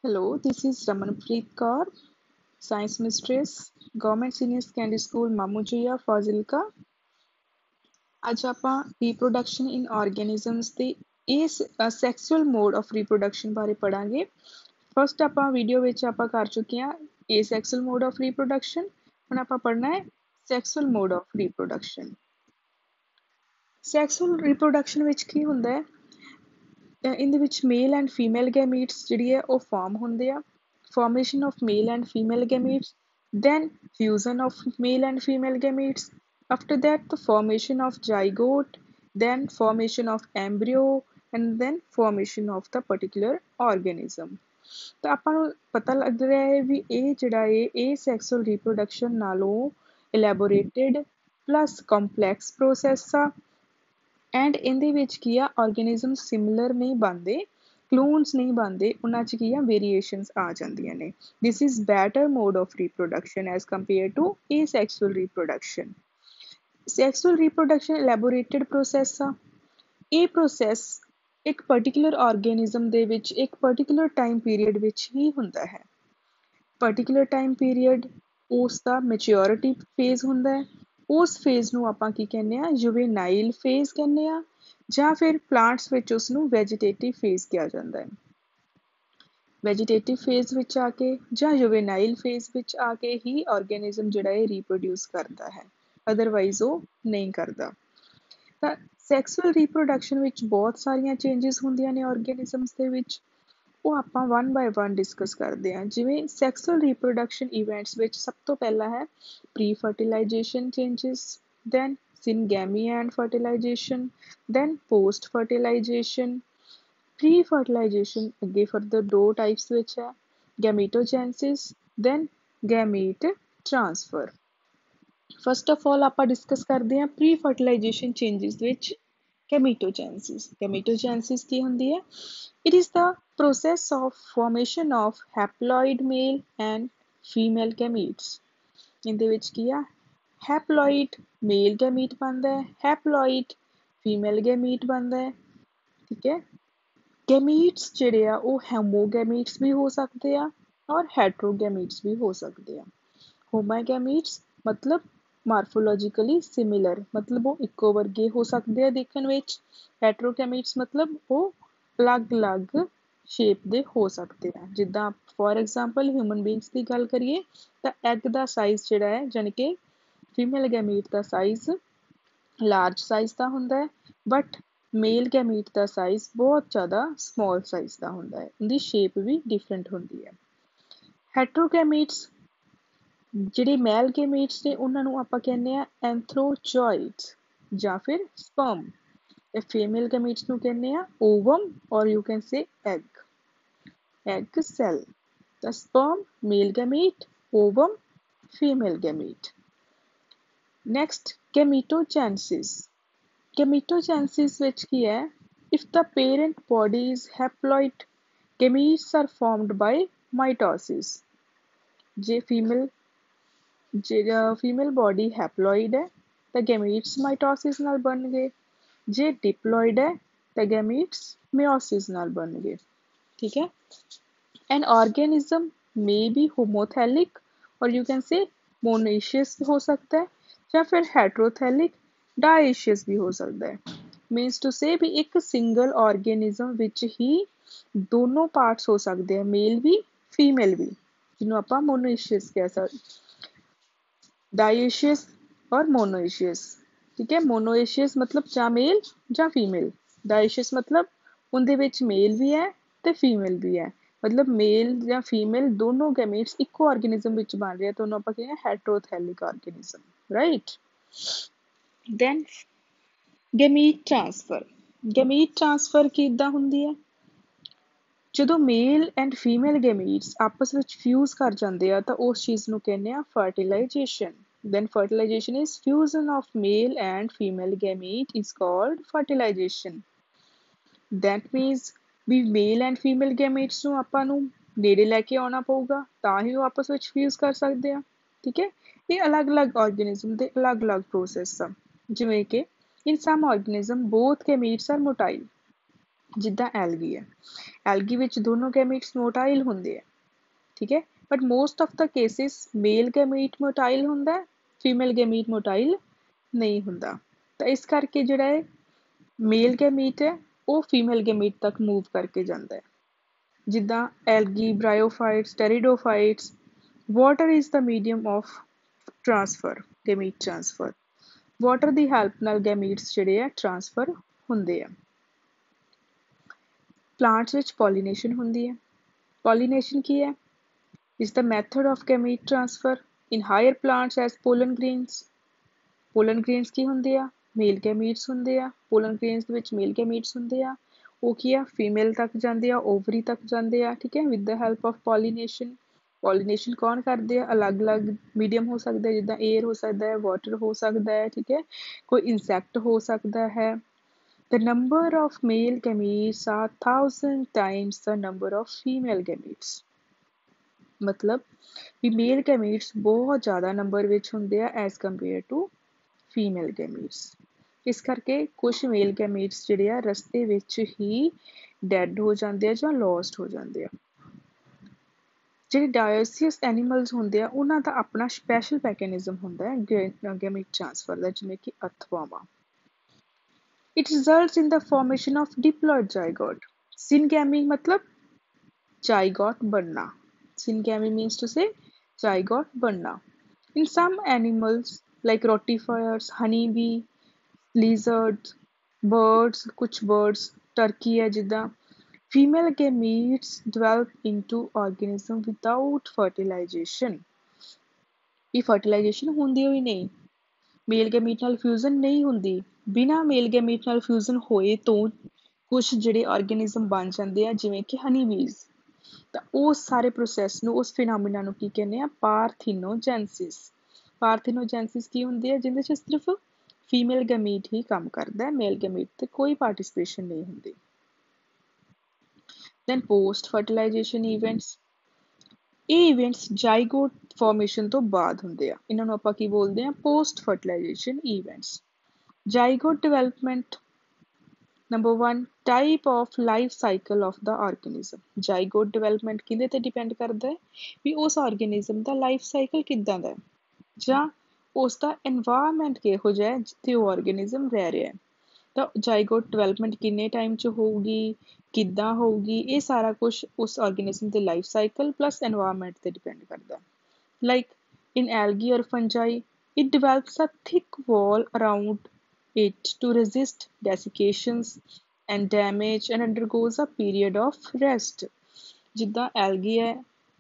Hello, this is Ramanpreet Kaur, Science Mistress, Government Senior Secondary School, Mamujiya, Fazilka. ਅੱਜ ਆਪਾਂ reproduction ਇਨ ਆਰਗੈਨਿਜ਼ਮਸ ਦੇ ਇਸ sexual mode of reproduction ਬਾਰੇ ਪੜਾਂਗੇ। First ਆਪਾਂ video ਵਿੱਚ ਆਪਾਂ ਕਰ ਚੁੱਕੇ ਹਾਂ asexual mode of reproduction। ਹੁਣ ਆਪਾਂ ਪੜਨਾ ਹੈ sexual mode of reproduction। sexual reproduction ਵਿੱਚ ਕੀ ਹੁੰਦਾ ਹੈ? ਇਹਦੇ ਵਿੱਚ ਮੇਲ ਐਂਡ ਫੀਮੇਲ ਗੈਮੀਟਸ ਜਿਹੜੀ ਹੈ ਉਹ ਫਾਰਮ ਹੁੰਦੇ ਆ। formation of male and female gametes, then fusion of male and female gametes, after that the formation of zygote, then formation of embryo, and then formation of the particular organism। ਤਾਂ ਆਪਾਂ ਨੂੰ ਪਤਾ ਲੱਗ ਰਿਹਾ ਹੈ ਵੀ ਇਹ ਜਿਹੜਾ ਹੈ ਇਹ sexual reproduction ਨਾਲੋਂ elaborated plus complex process ਆ। ਐਂਡ ਇਹਦੇ ਵਿੱਚ ਕੀ ਆ ਆਰਗੈਨਿਜ਼ਮ ਸਿਮਿਲਰ ਨਹੀਂ ਬਣਦੇ, ਕਲੋਨਸ ਨਹੀਂ ਬਣਦੇ, ਉਹਨਾਂ 'ਚ ਕੀ ਆ ਵੇਰੀਏਸ਼ਨਸ ਆ ਜਾਂਦੀਆਂ ਨੇ। This is better mode of reproduction as compare to asexual reproduction। sexual reproduction elaborated process ਆ। ਇਹ ਪ੍ਰੋਸੈਸ ਇੱਕ ਪਰਟੀਕੂਲਰ ਆਰਗੈਨਿਜ਼ਮ ਦੇ ਵਿੱਚ ਇੱਕ ਪਰਟੀਕੂਲਰ ਟਾਈਮ ਪੀਰੀਅਡ ਵਿੱਚ ਹੀ ਹੁੰਦਾ ਹੈ। ਪਰਟੀਕੂਲਰ ਟਾਈਮ ਪੀਰੀਅਡ ਉਸ ਦਾ ਮੈਚਿਓਰਿਟੀ ਫੇਜ਼ ਹੁੰਦਾ ਹੈ। ਉਸ ਫੇਜ਼ ਨੂੰ ਆਪਾਂ ਕੀ ਕਹਿੰਦੇ ਆ ਜੁਵੇਨਾਈਲ ਫੇਜ਼ ਕਹਿੰਦੇ ਆ, ਜਾਂ ਫਿਰ ਪਲਾਂਟਸ ਵਿੱਚ ਉਸਨੂੰ ਵੈਜੀਟੇਟਿਵ ਫੇਜ਼ ਕਿਹਾ ਜਾਂਦਾ ਹੈ। ਵੈਜੀਟੇਟਿਵ ਫੇਜ਼ ਵਿੱਚ ਆ ਕੇ ਜਾਂ ਜੁਵੇਨਾਈਲ ਫੇਜ਼ ਵਿੱਚ ਆ ਕੇ ਹੀ ਆਰਗੈਨਿਜ਼ਮ ਜਿਹੜਾ ਇਹ ਰੀਪਰੋਡਿਊਸ ਕਰਦਾ ਹੈ, ਅਦਰਵਾਈਜ਼ ਉਹ ਨਹੀਂ ਕਰਦਾ। ਤਾਂ ਸੈਕਸੁਅਲ ਰੀਪਰੋਡਕਸ਼ਨ ਵਿੱਚ ਬਹੁਤ ਸਾਰੀਆਂ ਚੇਂਜਸ ਹੁੰਦੀਆਂ ਨੇ ਆਰਗੈਨਿਜ਼ਮਸ ਦੇ ਵਿੱਚ, ਉਹ ਆਪਾਂ ਵਨ ਬਾਏ ਵਨ ਡਿਸਕਸ ਕਰਦੇ ਹਾਂ। ਜਿਵੇਂ ਸੈਕਸੁਅਲ ਰੀਪਰੋਡਕਸ਼ਨ ਇਵੈਂਟਸ ਵਿੱਚ ਸਭ ਤੋਂ ਪਹਿਲਾਂ ਹੈ pre fertilisation changes, then syngamy and fertilization, then post fertilization। pre-fertilization ਅੱਗੇ further ਦੋ types ਵਿੱਚ ਹੈ gametogenesis, then gamete transfer। First of all ਆਪਾਂ ਡਿਸਕਸ ਕਰਦੇ ਹਾਂ ਪ੍ਰੀ ਫਰਟੀਲਾਈਜੇਸ਼ਨ ਚੇਂਜਸ ਵਿੱਚ gametogenesis। gametogenesis ਕੀ ਹੁੰਦੀ ਹੈ? It is the process of formation of haploid male and female gametes। ਇਹਦੇ ਵਿੱਚ ਕੀ ਆ ਹੈਪਲੋਇਡ ਮੇਲ ਗੈਮੀਟ ਬਣਦਾ ਹੈ, ਹੈਪਲੋਇਡ ਫੀਮੇਲ ਗੈਮੀਟ ਬਣਦਾ ਹੈ। ਠੀਕ ਹੈ, ਗੈਮੀਟਸ ਜਿਹੜੇ ਆ ਉਹ ਹੋਮੋਗੈਮੀਟਸ ਵੀ ਹੋ ਸਕਦੇ ਆ ਔਰ ਹੈਟਰੋਗੈਮੀਟਸ ਵੀ ਹੋ ਸਕਦੇ ਆ। ਹੋਮੋਗੈਮੀਟਸ ਮਤਲਬ ਮਾਰਫੋਲੋਜੀਕਲੀ ਸਿਮਿਲਰ, ਮਤਲਬ ਉਹ ਇੱਕੋ ਵਰਗੇ ਹੋ ਸਕਦੇ ਆ ਦੇਖਣ ਵਿੱਚ। ਹੈਟਰੋਗੈਮੀਟਸ ਮਤਲਬ ਉਹ ਅਲੱਗ-ਅਲੱਗ ਸ਼ੇਪ ਦੇ ਹੋ ਸਕਦੇ ਆ। ਜਿੱਦਾਂ ਫੋਰ ਐਗਜ਼ਾਮਪਲ ਹਿਊਮਨ ਬੀਇੰਗਸ ਦੀ ਗੱਲ ਕਰੀਏ ਤਾਂ ਐਗ ਦਾ ਸਾਈਜ਼ ਜਿਹੜਾ ਹੈ ਜਾਣੀ ਕਿ ਫੀਮੇਲ ਗੈਮੀਟ ਦਾ ਸਾਈਜ਼ ਲਾਰਜ ਸਾਈਜ਼ ਦਾ ਹੁੰਦਾ ਹੈ, but male gamete the size ਬਹੁਤ ਜ਼ਿਆਦਾ ਸਮਾਲ ਸਾਈਜ਼ ਦਾ ਹੁੰਦਾ ਹੈ। ਉਹਦੀ ਸ਼ੇਪ ਵੀ ਡਿਫਰੈਂਟ ਹੁੰਦੀ ਹੈ। ਹੈਟਰੋਗੈਮੀਟਸ ਜਿਹੜੇ ਮੈਲ ਗੈਮੀਟਸ ਨੇ ਉਹਨਾਂ ਨੂੰ ਆਪਾਂ ਕਹਿੰਦੇ ਆ ਐਂਥਰੋਜ਼ੋਇਡਸ ਜਾਂ ਫਿਰ ਸਪਰਮ। ਤੇ ਫੀਮੇਲ ਗੈਮੀਟਸ ਨੂੰ ਕਹਿੰਦੇ ਆ ovum or you can say egg, egg cell. ਤਾਂ sperm male gamete, ovum female gamete। Next, gametogenesis। Gametogenesis ਵਿੱਚ ਕੀ ਹੈ? If the parent body is haploid, gametes are formed by mitosis। ਜੇ female body ਹੈਪਲੋਇਡ ਹੈ ਤਾਂ ਗੈਮੀਟਸ ਮਾਈਟੋਸਿਸ ਨਾਲ ਬਣਨਗੇ, ਜੇ ਡਿਪਲੋਇਡ ਹੈ ਤਾਂ ਗੈਮੀਟਸ ਮਿਓਸਿਸ ਨਾਲ ਬਣਨਗੇ। ਠੀਕ ਹੈ, an organism may be homothallic और you can say monoecious हो सकता है, या फिर heterothallic dioecious भी हो सकता है। means to say भी एक single organism ਵਿੱਚ ਹੀ ਦੋਨੋਂ parts ਹੋ ਸਕਦੇ ਆ, ਮੇਲ ਵੀ ਫੀਮੇਲ ਵੀ, ਜਿਹਨੂੰ ਆਪਾਂ monoecious ਕਹਿ ਸਕਦੇ। dioecious और monoecious। ਠੀਕ ਹੈ, monoecious ਮਤਲਬ ਜਾਂ ਮੇਲ ਜਾਂ ਫੀਮੇਲ, dioecious ਮਤਲਬ ਉਹਦੇ ਵਿੱਚ ਮੇਲ ਵੀ ਹੈ ਤੇ ਫੀਮੇਲ ਵੀ ਹੈ, ਮਤਲਬ ਮੇਲ ਜਾਂ ਫੀਮੇਲ ਦੋਨੋਂ ਗੈਮੀਟਸ ਇੱਕੋ ਆਰਗੈਨਿਜ਼ਮ ਵਿੱਚ ਬਣ ਰਹੇ ਆ, ਤਾਂ ਉਹਨੂੰ ਆਪਾਂ ਕਹਿੰਦੇ ਹਾਂ heterothallic organism, right. Then gamete transfer. Gamete transfer ਕਿੱਦਾਂ ਹੁੰਦੀ ਹੈ? ਜਦੋਂ ਮੇਲ ਐਂਡ ਫੀਮੇਲ ਗੈਮੀਟਸ ਆਪਸ ਵਿੱਚ ਫਿਊਜ਼ ਕਰ ਜਾਂਦੇ ਆ ਤਾਂ ਉਸ ਚੀਜ਼ ਨੂੰ ਕਹਿੰਦੇ ਆ fertilisation. then fertilization is fusion of male and female gamete is called fertilization। that means we male and female gametes ਨੂੰ ਆਪਾਂ ਨੂੰ ਨੇੜੇ ਲੈ ਕੇ ਆਉਣਾ ਪਊਗਾ ਤਾਂ ਹੀ ਉਹ ਆਪਸ ਵਿੱਚ ਫਿਊਜ਼ ਕਰ ਸਕਦੇ ਆ। ਠੀਕ ਹੈ, ਇਹ ਅਲੱਗ-ਅਲੱਗ ਆਰਗੈਨਿਜ਼ਮ ਦੇ ਅਲੱਗ-ਅਲੱਗ ਪ੍ਰੋਸੈਸ ਆ। ਜਿਵੇਂ ਕਿ in some organism both gametes are motile। ਜਿੱਦਾਂ ਐਲਗੀ ਹੈ, ਐਲਗੀ ਵਿੱਚ ਦੋਨੋਂ ਗੈਮੀਟਸ ਮੋਟਾਈਲ ਹੁੰਦੇ ਆ, ਠੀਕ ਹੈ, but most of the cases male gamete motile ਹੁੰਦਾ, ਫੀਮੇਲ ਗੈਮੀਟ ਮੋਟਾਈਲ ਨਹੀਂ ਹੁੰਦਾ। ਤਾਂ ਇਸ ਕਰਕੇ ਜਿਹੜਾ ਹੈ ਮੇਲ ਗੈਮੀਟ ਹੈ ਉਹ ਫੀਮੇਲ ਗੈਮੀਟ ਤੱਕ ਮੂਵ ਕਰਕੇ ਜਾਂਦਾ ਹੈ। ਜਿੱਦਾਂ algae, bryophytes, pteridophytes, water is the medium of transfer, gamete transfer. Water ਦੀ ਹੈਲਪ ਨਾਲ ਗੈਮੀਟਸ ਜਿਹੜੇ ਆ ਟ੍ਰਾਂਸਫਰ ਹੁੰਦੇ ਆ। ਪਲਾਂਟਸ ਵਿੱਚ ਪੋਲੀਨੇਸ਼ਨ ਹੁੰਦੀ ਹੈ। ਪੋਲੀਨੇਸ਼ਨ ਕੀ ਹੈ? is the method of gamete transfer in higher plants as pollen grains. Pollen grains ਕੀ ਹੁੰਦੇ ਆ? ਮੇਲ ਗੈਮੀਟਸ ਹੁੰਦੇ ਆ। pollen grains ਦੇ ਵਿੱਚ ਮੇਲ ਗੈਮੀਟਸ ਹੁੰਦੇ ਆ। ਉਹ ਕੀ ਆ? ਫੀਮੇਲ ਤੱਕ ਜਾਂਦੇ ਆ, ਓਵਰੀ ਤੱਕ ਜਾਂਦੇ ਆ, ਠੀਕ ਹੈ, with the help of pollination. Pollination ਕੌਣ ਕਰਦੇ ਆ? ਅਲੱਗ-ਅਲੱਗ ਮੀਡੀਅਮ ਹੋ ਸਕਦਾ ਹੈ, ਜਿੱਦਾਂ ਏਅਰ ਹੋ ਸਕਦਾ ਹੈ, ਵਾਟਰ ਹੋ ਸਕਦਾ ਹੈ, ਠੀਕ ਹੈ, ਕੋਈ ਇਨਸੈਕਟ ਹੋ ਸਕਦਾ ਹੈ। The number of male gametes are 1000 times the number of female gametes. ਮਤਲਬ ਵੀ ਮੇਲ ਗੈਮੀਟਸ ਬਹੁਤ ਜ਼ਿਆਦਾ ਨੰਬਰ ਵਿੱਚ ਹੁੰਦੇ ਆ as compare to female gametes. ਇਸ ਕਰਕੇ ਕੁਛ ਮੇਲ ਗੈਮੀਟਸ ਜਿਹੜੇ ਆ ਰਸਤੇ ਵਿੱਚ ਹੀ ਡੈਡ ਹੋ ਜਾਂਦੇ ਆ ਜਾਂ ਲੋਸਟ ਹੋ ਜਾਂਦੇ ਆ। ਜਿਹੜੇ ਡਾਇਓਸੀਅਸ ਐਨੀਮਲਸ ਹੁੰਦੇ ਆ ਉਹਨਾਂ ਦਾ ਆਪਣਾ ਸਪੈਸ਼ਲ ਮੈਕੈਨਿਜ਼ਮ ਹੁੰਦਾ ਹੈ ਗੈਮੀਟ ਟ੍ਰਾਂਸਫਰ ਦਾ, ਜਿਵੇਂ ਕਿ ਅਥਵਾਵਾਂ। It results in the formation of diploid zygote. Syngamy मतलब zygote बनना. Syngamy means to say zygote बनना. In some animals like rotifers, honeybee, lizards, birds, कुछ birds, turkey है जिदा, female gametes develop into organism without fertilization. ਇਹ fertilization ਹੁੰਦੀ ਹੋਈ ਨਹੀਂ, ਮੇਲ ਗੈਮੀਟ ਨਾਲ ਫਿਊਜ਼ਨ ਨਹੀਂ ਹੁੰਦੀ। ਬਿਨਾਂ ਮੇਲ ਗੈਮੀਟ ਨਾਲ ਫਿਊਜ਼ਨ ਹੋਏ ਤੋਂ ਕੁਛ ਜਿਹੜੇ ਆਰਗੇਨਿਜ਼ਮ ਬਣ ਜਾਂਦੇ ਆ, ਜਿਵੇਂ ਕਿ ਹਨੀ ਬੀਜ਼। ਤਾਂ ਉਸ ਸਾਰੇ ਪ੍ਰੋਸੈਸ ਨੂੰ, ਉਸ ਫਿਨਾਮੀਨਾ ਨੂੰ ਕੀ ਕਹਿੰਦੇ ਆ? ਪਾਰਥੀਨੋਜੈਨਸਿਸ। ਪਾਰਥੀਨੋਜੈਨਸਿਸ ਕੀ ਹੁੰਦੀ ਹੈ? ਜਿਹਦੇ 'ਚ ਸਿਰਫ ਫੀਮੇਲ ਗੈਮੀਟ ਹੀ ਕੰਮ ਕਰਦਾ ਹੈ, ਮੇਲ ਗੈਮੀਟ ਤੇ ਕੋਈ ਪਾਰਟੀਸਪੇਸ਼ਨ ਨਹੀਂ ਹੁੰਦੀ। Then post fertilization events. ਇਹ ਇਵੈਂਟਸ ਜਾਈਗੋਟ ਫਾਰਮੇਸ਼ਨ ਤੋਂ ਬਾਅਦ ਹੁੰਦੇ ਆ, ਇਹਨਾਂ ਨੂੰ ਆਪਾਂ ਕੀ ਬੋਲਦੇ ਆ? Post fertilization events. Zygote development, number 1 type of life cycle of the organism. Zygote development ਕਿਹਦੇ ਤੇ ਡਿਪੈਂਡ ਕਰਦਾ ਹੈ? ਵੀ ਉਸ ਆਰਗੇਨਿਜ਼ਮ ਦਾ ਲਾਈਫ ਸਾਈਕਲ ਕਿੱਦਾਂ ਦਾ ਹੈ, ਜਾਂ ਉਸ ਦਾ এনवायरमेंट ਕਿਹੋ ਜਿਹਾ ਹੈ ਜਿੱਥੇ ਉਹ ਆਰਗੇਨਿਜ਼ਮ ਰਹਿ ਰਿਹਾ ਹੈ। ਤਾਂ ਜਾਈਗੋਟ ਡਿਵੈਲਪਮੈਂਟ ਕਿੰਨੇ ਟਾਈਮ 'ਚ ਹੋਊਗੀ, ਕਿੱਦਾਂ ਹੋਊਗੀ, ਇਹ ਸਾਰਾ ਕੁਛ ਉਸ ਆਰਗੇਨਿਜ਼ਮ ਦੇ ਲਾਈਫ ਸਾਈਕਲ ਪਲੱਸ এনवायरमेंट ਤੇ ਡਿਪੈਂਡ ਕਰਦਾ। Like in algae or fungi, it develops a thick wall around it to resist desiccations and damage and undergoes a period of rest. ਜਿੱਦਾਂ ਐਲਗੀ ਹੈ,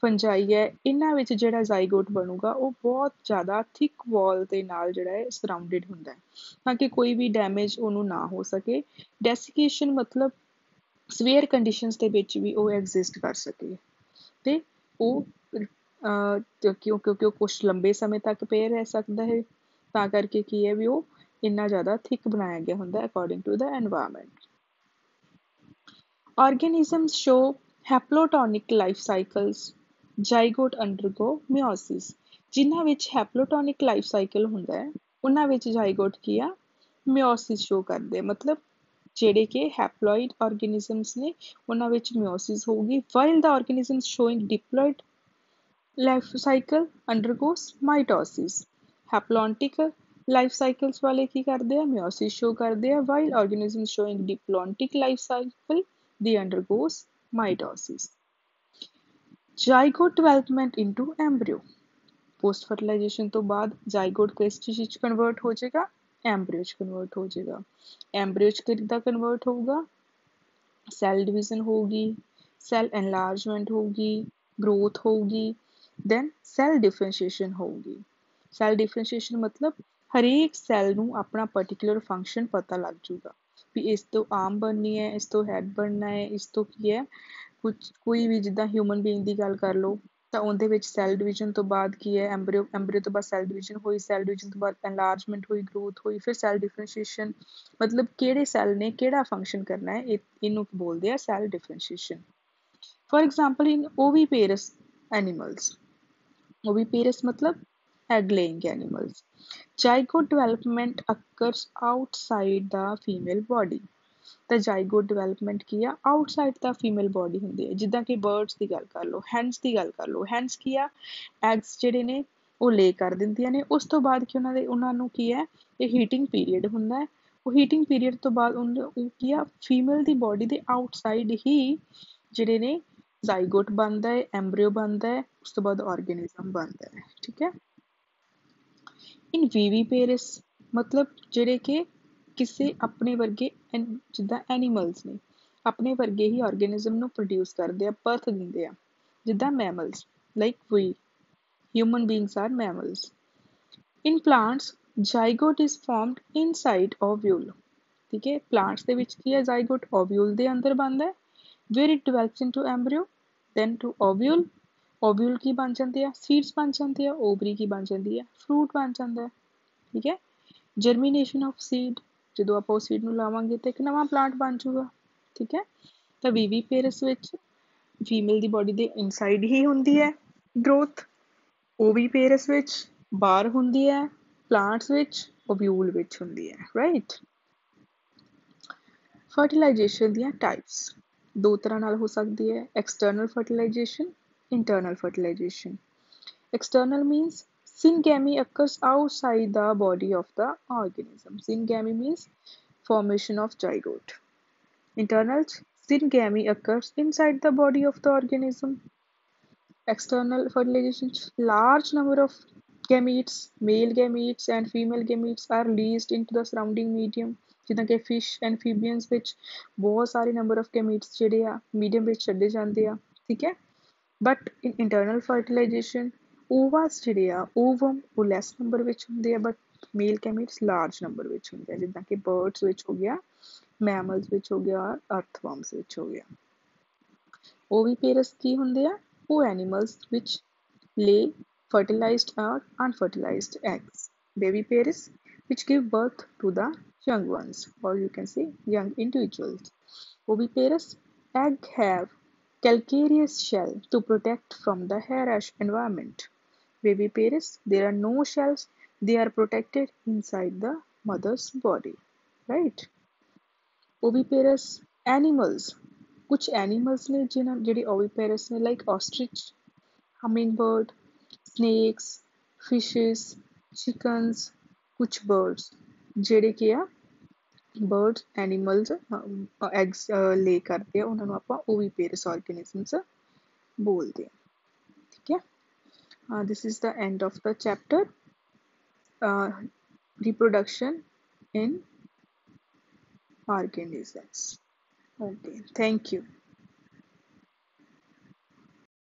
ਫੰਜਾਈ ਹੈ, ਇਹਨਾਂ ਵਿੱਚ ਜਿਹੜਾ ਜ਼ਾਈਗੋਟ ਬਣੂਗਾ ਉਹ ਬਹੁਤ ਜ਼ਿਆਦਾ ਥਿਕ ਵਾਲ ਦੇ ਨਾਲ ਜਿਹੜਾ ਹੈ ਸਰਾਊਂਡਡ ਹੁੰਦਾ ਹੈ, ਤਾਂ ਕਿ ਕੋਈ ਵੀ ਡੈਮੇਜ ਉਹਨੂੰ ਨਾ ਹੋ ਸਕੇ। ਡੈਸੀਕੇਸ਼ਨ ਮਤਲਬ ਸਵੇਅਰ ਕੰਡੀਸ਼ਨਸ ਦੇ ਵਿੱਚ ਵੀ ਉਹ ਐਗਜ਼ਿਸਟ ਕਰ ਸਕੇ, ਅਤੇ ਉਹ ਕਿਉਂਕਿ ਉਹ ਕੁਛ ਲੰਬੇ ਸਮੇਂ ਤੱਕ ਪਿਆ ਰਹਿ ਸਕਦਾ ਹੈ, ਤਾਂ ਕਰਕੇ ਕੀ ਹੈ ਵੀ ਉਹ ਇੰਨਾ ਜ਼ਿਆਦਾ ਥਿਕ ਬਣਾਇਆ ਗਿਆ ਹੁੰਦਾ according to the environment. Organisms show haplotonic life cycles. Zygote undergo meiosis. ਜਿਨ੍ਹਾਂ ਵਿੱਚ ਹੈਪਲੋਟੋਨਿਕ ਲਾਈਫ ਸਾਈਕਲ ਹੁੰਦਾ ਹੈ ਉਹਨਾਂ ਵਿੱਚ ਜ਼ਾਈਗੋਟ ਕੀ ਆ? ਮਿਓਸਿਸ ਸ਼ੋ ਕਰਦੇ, ਮਤਲਬ ਜਿਹੜੇ ਕਿ ਹੈਪਲੋਇਡ ਆਰਗੇਨਿਜ਼ਮਸ ਨੇ ਉਹਨਾਂ ਵਿੱਚ ਮਿਓਸਿਸ ਹੋਊਗੀ, while the organisms showing diploid life cycle undergoes mitosis. Haplontic life cycles ਵਾਲੇ ਕੀ ਕਰਦੇ ਆ? ਮਿਓਸਿਸ ਸ਼ੋ ਕਰਦੇ ਆ, while organism showing diplontic life cycle they undergoes mitosis. Zygote development into embryo. Post fertilization ਤੋਂ ਬਾਅਦ ਜ਼ਾਈਗੋਟ ਕਿਸ ਚੀਜ਼ 'ਚ ਕਨਵਰਟ ਹੋ ਜਾਏਗਾ? ਐਮਬ੍ਰਿਓ 'ਚ ਕਨਵਰਟ ਹੋ ਜਾਏਗਾ। ਐਮਬ੍ਰਿਓ 'ਚ ਕਿੱਦਾਂ ਕਨਵਰਟ ਹੋਊਗਾ? ਸੈੱਲ ਡਿਵੀਜ਼ਨ ਹੋਊਗੀ, ਸੈੱਲ ਐਨਲਾਰਜਮੈਂਟ ਹੋਊਗੀ, ਗਰੋਥ ਹੋਊਗੀ, ਦੈਨ ਸੈੱਲ ਡਿਫਰੈਂਸ਼ੀਏਸ਼ਨ ਹੋਊਗੀ। ਸੈੱਲ ਡਿਫਰੈਂਸ਼ੀਏਸ਼ਨ ਮਤਲਬ ਹਰੇਕ ਸੈੱਲ ਨੂੰ ਆਪਣਾ ਪਰਟੀਕੂਲਰ ਫੰਕਸ਼ਨ ਪਤਾ ਲੱਗ ਜੂਗਾ ਵੀ ਇਸ ਤੋਂ ਆਰਮ ਬਣਨੀ ਹੈ, ਇਸ ਤੋਂ ਹੈਡ ਬਣਨਾ ਹੈ, ਇਸ ਤੋਂ ਕੀ ਹੈ ਕੋਈ ਵੀ, ਜਿੱਦਾਂ ਹਿਊਮਨ ਬੀਇੰਗ ਦੀ ਗੱਲ ਕਰ ਲਓ ਤਾਂ ਉਹਦੇ ਵਿੱਚ ਸੈੱਲ ਡਿਵੀਜ਼ਨ ਤੋਂ ਬਾਅਦ ਕੀ ਹੈ? ਐਮਬ੍ਰਿਓ ਤੋਂ ਬਾਅਦ ਸੈੱਲ ਡਿਵੀਜ਼ਨ ਹੋਈ, ਸੈੱਲ ਡਿਵੀਜ਼ਨ ਤੋਂ ਬਾਅਦ ਐਨਲਾਰਜਮੈਂਟ ਹੋਈ, ਗਰੋਥ ਹੋਈ, ਫਿਰ ਸੈੱਲ ਡਿਫਰੈਂਸ਼ੀਏਸ਼ਨ। ਮਤਲਬ ਕਿਹੜੇ ਸੈੱਲ ਨੇ ਕਿਹੜਾ ਫੰਕਸ਼ਨ ਕਰਨਾ ਹੈ, ਇਹਨੂੰ ਬੋਲਦੇ ਆ cell differentiation. For example in oviparous animals, oviparous मतलब egg laying animals, zygote development occurs outside the female body. ਤਾਂ ਜਾਈਗੋਟ ਡਿਵੈਲਪਮੈਂਟ ਕੀ ਆ, ਆਊਟਸਾਈਡ ਦਾ ਫੀਮੇਲ ਬੋਡੀ ਹੁੰਦੀ ਹੈ। ਜਿੱਦਾਂ ਕਿ ਬਰਡਸ ਦੀ ਗੱਲ ਕਰ ਲਓ, ਹੈਂਸ ਦੀ ਗੱਲ ਕਰ ਲਓ, ਹੈਂਸ ਕੀ ਆ, ਐਗਸ ਜਿਹੜੇ ਨੇ ਉਹ ਲੇ ਕਰ ਦਿੰਦੀਆਂ ਨੇ। ਉਸ ਤੋਂ ਬਾਅਦ ਕਿ ਉਹਨਾਂ ਨੂੰ ਕੀ ਹੈ, ਇਹ ਹੀਟਿੰਗ ਪੀਰੀਅਡ ਹੁੰਦਾ ਹੈ। ਉਹ ਹੀਟਿੰਗ ਪੀਰੀਅਡ ਤੋਂ ਬਾਅਦ ਉਹ ਕੀ ਆ, ਫੀਮੇਲ ਦੀ ਬੋਡੀ ਦੇ ਆਊਟਸਾਈਡ ਹੀ ਜਿਹੜੇ ਨੇ ਜ਼ਾਈਗੋਟ ਬਣਦਾ ਹੈ, ਐਮਬ੍ਰਿਓ ਬਣਦਾ ਹੈ, ਉਸ ਤੋਂ ਬਾਅਦ ਆਰਗੇਨਿਜ਼ਮ ਬਣਦਾ ਹੈ। ਠੀਕ ਹੈ। ਇਨ ਵੀਵੀਪੇਰਸ ਮਤਲਬ ਜਿਹੜੇ ਕਿ ਕਿਸੇ ਆਪਣੇ ਵਰਗੇ ਜਿੱਦਾਂ ਐਨੀਮਲਸ ਨੇ, ਆਪਣੇ ਵਰਗੇ ਹੀ ਆਰਗੇਨਿਜ਼ਮ ਨੂੰ ਪ੍ਰੋਡਿਊਸ ਕਰਦੇ ਆ, ਬਰਥ ਦਿੰਦੇ ਆ, ਜਿੱਦਾਂ mammals like we human beings are mammals. In plants zygote is formed inside ovule. ਠੀਕ ਹੈ, ਪਲਾਂਟਸ ਦੇ ਵਿੱਚ ਕੀ ਹੈ, ਜ਼ਾਈਗੋਟ ਓਵਿਊਲ ਦੇ ਅੰਦਰ ਬਣਦਾ ਹੈ, where it develops into embryo then to ovule. Ovule ਕੀ ਬਣ ਜਾਂਦੇ ਆ, ਸੀਡਸ ਬਣ ਜਾਂਦੇ ਆ, ਓਵਰੀ ਕੀ ਬਣ ਜਾਂਦੀ ਹੈ, ਫਰੂਟ ਬਣ ਜਾਂਦਾ ਹੈ। ਠੀਕ ਹੈ। ਜਰਮੀਨੇਸ਼ਨ ਆਫ ਸੀਡ, ਜਦੋਂ ਆਪਾਂ ਉਹ ਸੀਡ ਨੂੰ ਲਾਵਾਂਗੇ ਤਾਂ ਇੱਕ ਨਵਾਂ ਪਲਾਂਟ ਬਣ ਜਾਊਗਾ। ਠੀਕ ਹੈ। ਤਾਂ ਵੀਵੀਪੇਰਸ ਵਿੱਚ ਫੀਮੇਲ ਦੀ ਬੋਡੀ ਦੇ ਇਨਸਾਈਡ ਹੀ ਹੁੰਦੀ ਹੈ ਗਰੋਥ, ਓਵੀਪੇਰਸ ਵਿੱਚ ਬਾਹਰ ਹੁੰਦੀ ਹੈ, ਪਲਾਂਟਸ ਵਿੱਚ ਓਵਿਊਲ ਵਿੱਚ ਹੁੰਦੀ ਹੈ। ਰਾਈਟ। ਫਰਟੀਲਾਈਜੇਸ਼ਨ ਦੀਆਂ ਟਾਈਪਸ ਦੋ ਤਰ੍ਹਾਂ ਨਾਲ ਹੋ ਸਕਦੀ ਹੈ, external fertilisation, internal fertilization. External means syngamy occurs outside the body of the organism. Syngamy means formation of zygote. Internal syngamy occurs inside the body of the organism. External fertilization, large number of gametes, male gametes and female gametes are released into the surrounding medium. ਜਿੱਦਾਂ ਕਿ fish ਐਨਫੀਬੀਅਨਸ ਵਿੱਚ ਬਹੁਤ ਸਾਰੇ number of ਗੈਮੀਟਸ ਜਿਹੜੇ ਆ medium ਵਿੱਚ ਛੱਡੇ ਜਾਂਦੇ ਆ। ਠੀਕ ਹੈ। But in internal fertilization ovas ਜਿਹੜੇ ਆ, ਓਵਮ ਉਹ ਲੈਸ ਨੰਬਰ ਵਿੱਚ ਹੁੰਦੇ ਆ, but male gametes large number ਵਿੱਚ ਹੁੰਦੇ ਆ, ਜਿੱਦਾਂ ਕਿ ਬਰਡਸ ਵਿੱਚ ਹੋ ਗਿਆ, ਮੈਮਲਸ ਵਿੱਚ ਹੋ ਗਿਆ, ਅਰਥਵਰਮਸ ਵਿੱਚ ਹੋ ਗਿਆ। ਓਵੀਪੇਰਸ ਕੀ ਹੁੰਦੇ ਆ, ਉਹ animals which lay fertilized or unfertilized eggs. Babyparis which give birth to the young ones, or you can say young individuals. Oviparous egg have calcareous shell to protect from the hairish environment. Babyparis, there are no shells, they are protected inside the mother's body. Right? Oviparous animals, कुछ animals ने ਜਿਹੜੇ oviparous ने, like ostrich, hummingbird, snakes, fishes, chickens, कुछ birds ਜਿਹੜੇ ਕਿ ਆ birds animals eggs ਲੇ ਕਰਦੇ ਆ, ਉਹਨਾਂ ਨੂੰ ਆਪਾਂ ਓਵੀਪੇਰਸ ਆਰਗੇਨਿਜ਼ਮਸ ਬੋਲਦੇ ਆ। ਠੀਕ ਹੈ। This is the end of the chapter reproduction in organisms. Okay, thank you.